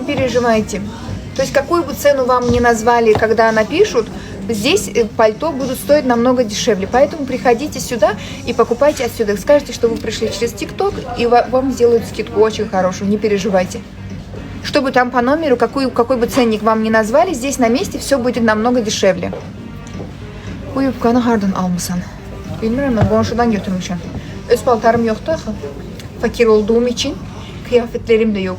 не переживайте. То есть какую бы цену вам ни назвали, когда напишут, здесь пальто будут стоить намного дешевле. Поэтому приходите сюда и покупайте отсюда. Скажите, что вы пришли через ТикТок, и вам сделают скидку очень хорошую, не переживайте. Чтобы там по номеру, какой бы ценник вам ни назвали, здесь на месте все будет намного dешевле. Bu yubqanı hardan almısan? Bilmirəm, mən qonşudan götürmüşəm. Öz paltarım yoxdur axı. Fakir olduğum için kıyafetlerim de yok.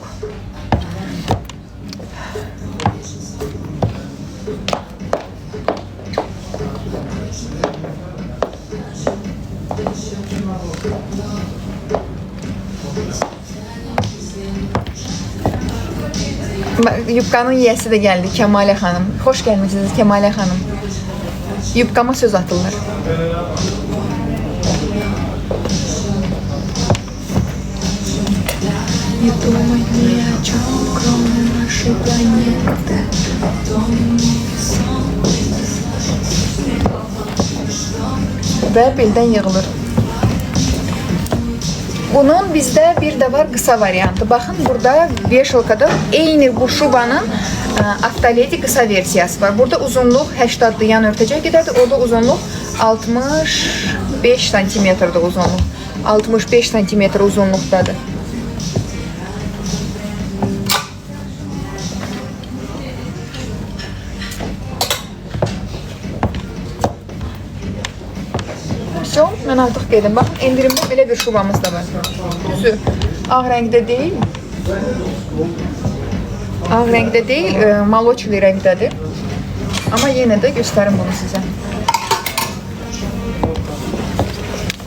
Yubqanın yiyəsi də gəldi, Kəmalə xanım. Xoş gəlmisiniz, Kəmalə xanım. Yubqama söz atırlar. Не думай ни о чем, кроме нашей планеты. Və beldən yığılır. Bunun bizdə bir də var qısa variantı. Baxın, burada veşalkada eyni bu şubanın Aftoledi qısa versiyası var. Burada uzunluq 80'dır, yan örtəcək qədərdir. Orada uzunluq 65 santimetrdir uzunluq. 65 santimetr uzunluqdadır. Все, mən artıq gedim. Baxın, endirimdə belə bir şubamız da var. Düzü, ağ rəngdə deyil. Ağ rəngdə deyil, maloçli rəngdədir. Amma yenə də göstərim bunu sizə.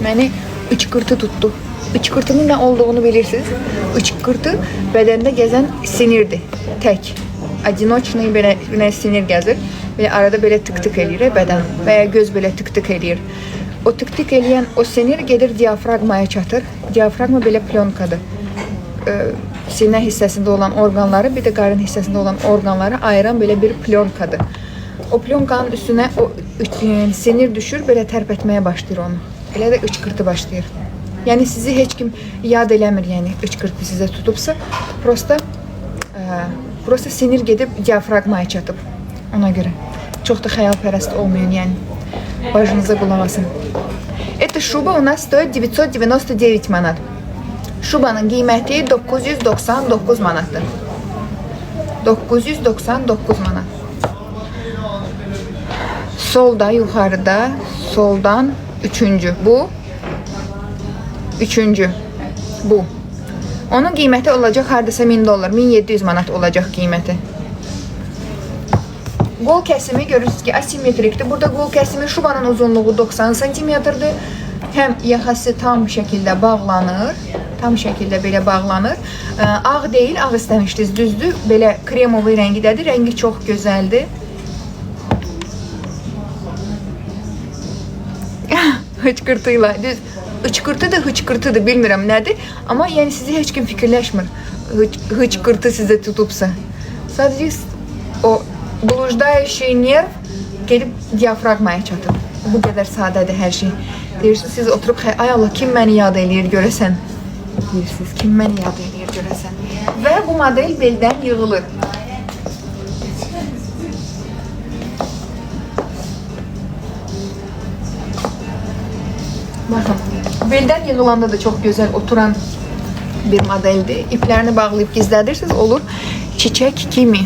Məni ıçqırtı tutdu. Içqırtının nə olduğunu bilirsiniz. Içqırtı bədəndə gəzən sinirdir. Tək. Adinoçnı belə sinir gəzir. Belə arada belə tık-tık eləyir bədən. Və ya göz belə tık-tık eləyir. O tık-tık eləyən o sinir gedir diafragmaya çatır. Diafragma belə plyonkadır. Sinə hissəsində olan orqanları, bir də qarın hissəsində olan orqanları ayıran belə bir plyonkadır. O plyonkanın üstünə o sinir düşür, belə tərpətməyə başlayır onu. Elə də ıçqırtı başlayır. Yəni sizi heç kim yad eləmir, yəni ıçqırtı sizə tutubsa, prosta sinir gedib diafragmaya çatıb. Ona görə çox da xəyalpərəst olmayın, yəni. Başınıza qulaq asın. Эта шуба у нас стоит 999 manat. Şubanın qiyməti 999 manatdır. 999 manat. Solda, yuxarıda, soldan üçüncü. Bu. Üçüncü. Bu. Onun qiyməti olacaq hardasa 1000 dollar. 1700 manat olacaq qiyməti. Qol kəsimi görürsünüz ki, asimetrikdir. Burada qol kəsimi şubanın uzunluğu 90 santimetrdir. Həm yaxası tam şəkildə bağlanır. Tam şəkildə belə bağlanır. Ağ deyil, ağ istəmişdiniz, düzdür. Belə kremovi rəngdədir. Rəngi çox gözəldir. Hıçqırtıyla, düz. Hıçqırtıdır, hıçqırtıdır, bilmirəm nədir. Amma yəni sizi heç kim fikirləşmir. Hıçqırtı sizə tutubsa. Sadəcə o blujdaющий nerv gelib diafragmaya çatır. Bu qədər sadədir hər şey. Deyirsiniz, siz oturub, ay Allah, kim məni yad eləyir görəsən? Deyirsiniz, kim məni yad eləyir görəsən? Və bu model beldən yığılır. Baxın, beldən yığılanda da çox gözəl oturan bir modeldir. İplərini bağlayıb gizlədirsiniz, olur çiçək kimi.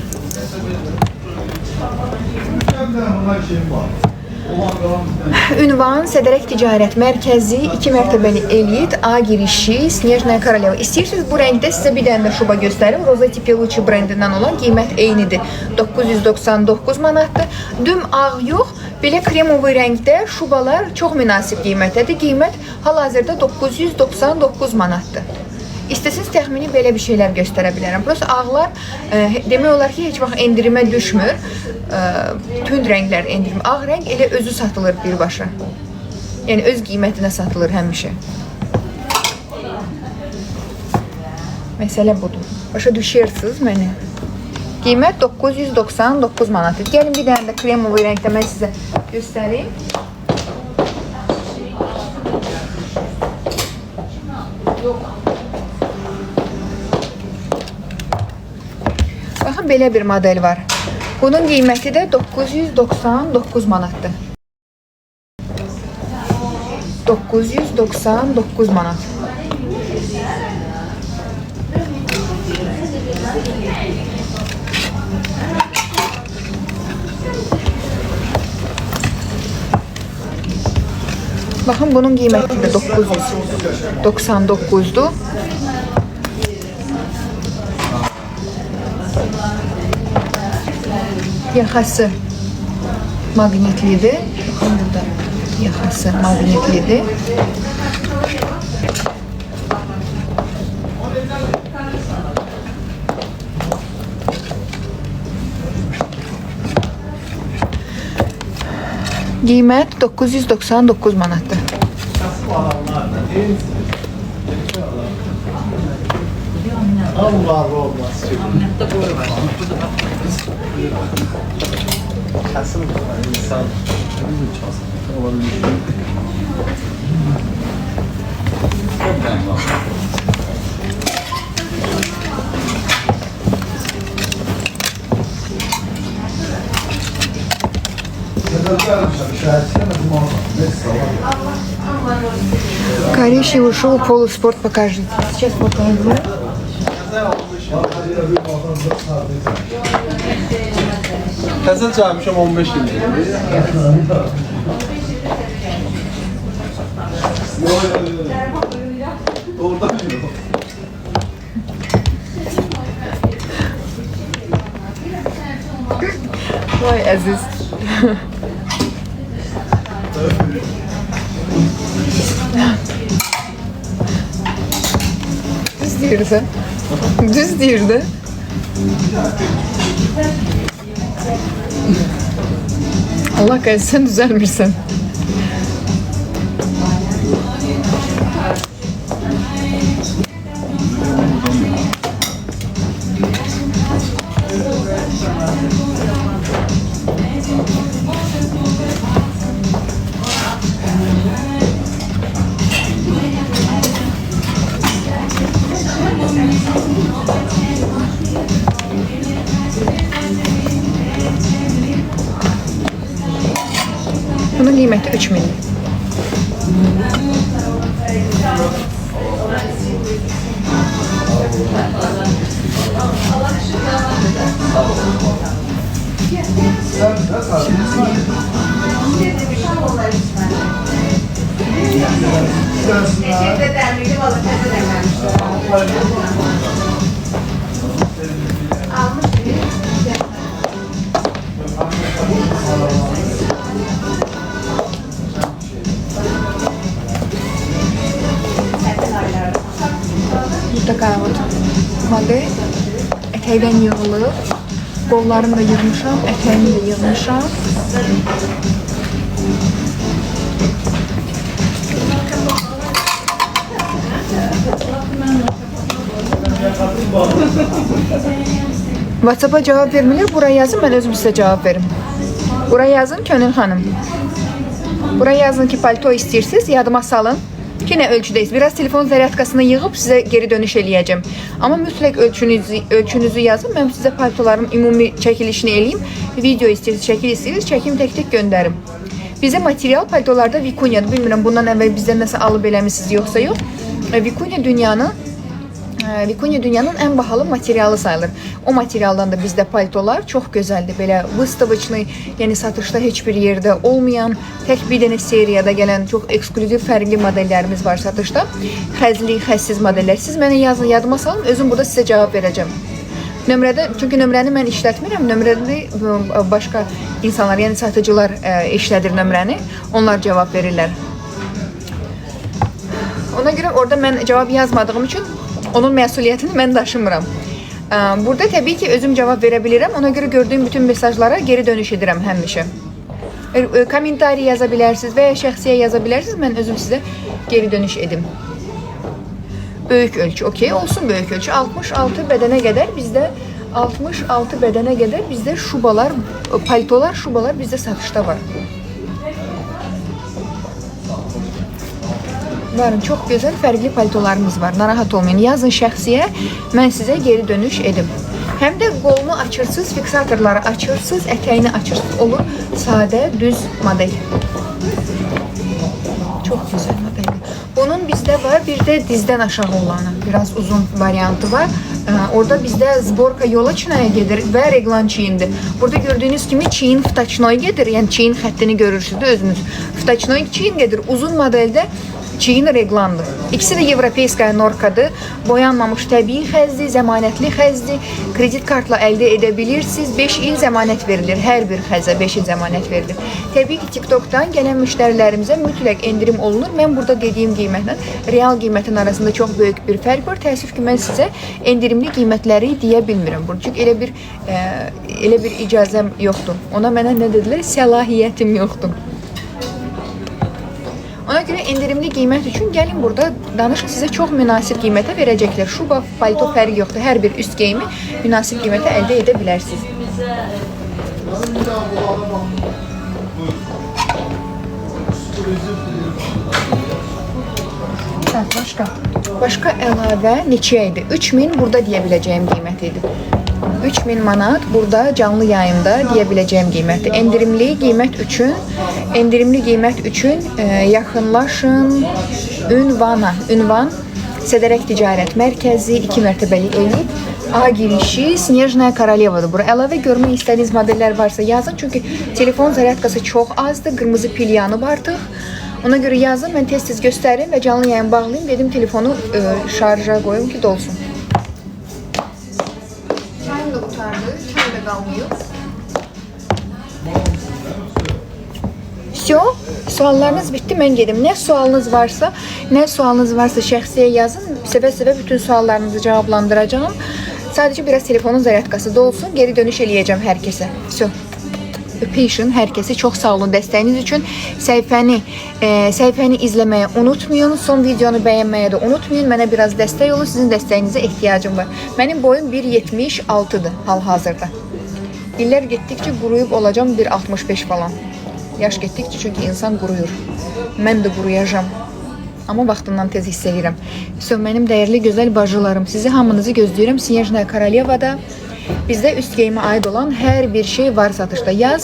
Ünvan Sədərək Ticarət Mərkəzi 2 mərtəbəli elit A girişi Snejnaya Koroleva. İstəyirsiniz bu rəngdə sizə bir dənə də şuba göstərim. Rozeti Pelucci brendindən olan qiymət eynidir. 999 manatdır. Düm ağ yox, belə kremovi rəngdə şubalar çox münasib qiymətədir. Qiymət hal-hazırda 999 manatdır. İstəsiniz təxmini belə bir şeylər göstərə bilərəm. Prosta ağlar demək olar ki, heç vaxt endirimə düşmür. Tünd rənglər endirim. Ağ rəng elə özü satılır birbaşa. Yəni öz qiymətinə satılır həmişə. Məsələ budur. Başa düşərsiniz məni. Qiymət 999 manatdır. Gəlin bir dənə də kremovi rəngdə mən sizə göstəreyim. Baxın, belə bir model var. Bunun qiyməti də 999 manatdır. 999 manat. Baxın, bunun qiyməti də 999'dur. Yaxası magnetlidir. Baxın, burada yaxası magnetlidir. Qiymət 999 manatdır. Allah olmaz. Kasım insan olabilir. Коричневый ушел, полуспорт покажет. Сейчас покажу. Təzə cəmişəm 15 ildir. Oradan yox. Vay Aziz. Düz deyirdi. Düz deyirdi. Allah kahretsin, sen düzelmirsen. Bunun qiyməti 3000. Teşekkür ederim. Bir balık almış bir. Mutlaka model eteğden yığılıb. Qollarımı da yığmışam, eteğimi də yığmışam. WhatsApp-a cavab vermirlər. Buraya yazın, mən özüm sizə cavab verim. Buraya yazın Könül xanım. Buraya yazın ki, palto istəyirsiniz, yadıma salın. Ki, nə ölçüdəyiz. Biraz telefon zəryatkasını yığıb sizə geri dönüş eləyəcəm. Amma mütləq ölçünüzü yazın. Mən sizə paltoların ümumi çəkilişini eləyim. Video istəyirsiniz, çəkil istəyirsiniz, çəkim tək-tək göndərim. Bizə material paltolarda Vikunyadır. Bilmirəm, bundan əvvəl bizdən nəsə alıb eləmişsiniz yoxsa yox. Vikunya dünyanın ən bahalı materialı sayılır. O materialdan da bizdə paltolar çox gözəldir. Belə выставочный, yəni satışda heç bir yerdə olmayan, tək bir dənə seriyada gələn çox eksklüziv, fərqli modellərimiz var satışda. Xəzli, xəssiz modellər. Siz mənə yazın, yadıma salın, özüm burada sizə cavab verəcəm. Nömrədə, çünki nömrəni mən işlətmirəm, nömrəni başqa insanlar, yəni satıcılar işlədir nömrəni, onlar cavab verirlər. Ona görə orada mən cavab yazmadığım üçün onun məsuliyyətini mən daşımıram. Burada təbii ki, özüm cavab verə bilirəm. Ona görə gördüyüm bütün mesajlara geri dönüş edirəm həmişə. Kommentari yaza bilərsiniz və ya şəxsiyə yaza bilərsiniz. Mən özüm sizə geri dönüş edim. Böyük ölçü, okey, olsun böyük ölçü. 66 bədənə qədər bizdə şubalar, paltolar, şubalar bizdə satışda var. Varın, çox gözəl fərqli paltolarımız var. Narahat olmayın. Yazın şəxsiyə, mən sizə geri dönüş edim. Həm də qolunu açırsınız, fiksatorları açırsınız, ətəyini açırsınız. Olur sadə, düz model. Çox gözəl modeldir. Bunun bizdə var, bir də dizdən aşağı olanı, biraz uzun variantı var. Orada bizdə zborka yola çinaya gedir və reglan çiyindir. Burada gördüyünüz kimi çiyin vtaçnoy gedir, yəni çiyin xəttini görürsünüz özünüz. Vtaçnoy çiyin gedir, uzun modeldə çiyin reglandır. İkisi də Evropeyskaya norkadır. Boyanmamış təbii xəzli, zəmanətli xəzli. Kredit kartla əldə edə bilirsiniz. 5 il zəmanət verilir. Hər bir xəzə 5 il zəmanət verilir. Təbii ki, TikTok'dan gələn müştərilərimizə mütləq endirim olunur. Mən burada dediyim qiymətlə real qiymətin arasında çox böyük bir fərq var. Təəssüf ki, mən sizə endirimli qiymətləri deyə bilmirəm. Çünki elə bir icazəm yoxdur. Ona mənə nə dedilər? Səlahiyyətim yoxdur. Ona görə endirimli qiymət üçün gəlin burada danışın, sizə çox münasib qiymətə verəcəklər. Şuba, palto fərqi yoxdur. Hər bir üst geyimi münasib qiymətə əldə edə bilərsiniz. Başqa əlavə neçə idi? 3000 burada deyə biləcəyim qiymət idi. 3000 manat burada canlı yayımda deyə biləcəyim qiymətdir. Endirimli qiymət üçün yaxınlaşın ünvan Sədərək Ticarət Mərkəzi 2 mərtəbəli evi A girişi Snejnaya Korolyevadır. Bura əlavə görmək istədiyiniz modellər varsa yazın. Çünki telefon zaryadkası çox azdır. Qırmızı pil yanıb artıq. Ona görə yazın, mən tez-tez göstərim və canlı yayın bağlayayım. Dedim telefonu şarja qoyum ki, dolsun. Çayım da qutardı, çayım da qalmayıb. Всё, suallarınız bitdi, mən gedim. Nə sualınız varsa şəxsiyə yazın. Sevə-sevə bütün suallarınızı cavablandıracağım. Sadəcə biraz telefonun zaryadkası dolsun, geri dönüş eləyəcəm hər kəsə. Всё. Öpüşün hər kəsi. Çox sağ olun dəstəyiniz üçün. Səhifəni izləməyi unutmayın. Son videonu bəyənməyi də unutmayın. Mənə biraz dəstək olun. Sizin dəstəyinizə ehtiyacım var. Mənim boyum 1.76-dır hal-hazırda. İllər getdikcə quruyub olacağım 1.65 falan. Yaş getdikcə çünki insan quruyur. Mən də quruyacağam. Amma vaxtından tez hiss edirəm. Mənim dəyərli gözəl bacılarım, sizi hamınızı gözləyirəm Snejnaya Korolyevada. Bizdə üst geyimə aid olan hər bir şey var satışda. Yaz